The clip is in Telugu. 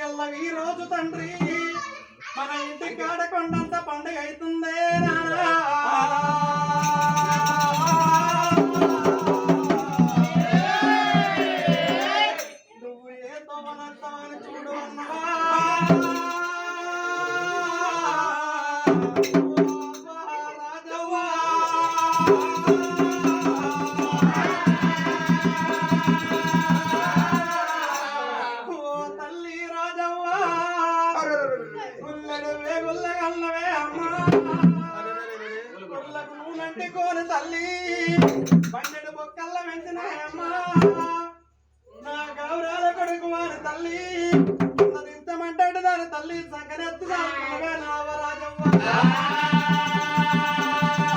ఎల్ల ఈ రోజు తండ్రి మన ఇంటి కాడ కొండంత పండుగ అవుతుందే నానా నువ్వు ఏ తోవనంతావని చూడు అన్నవా రాజవ్వా తల్లి పన్నెండు బొక్కల్ల వెంచినాయమ్మా నా గౌరాల కొడుకు వారి తల్లి ఇంతమంటాడు దాని తల్లి సంగనెత్తుగా నావరాజవ్వ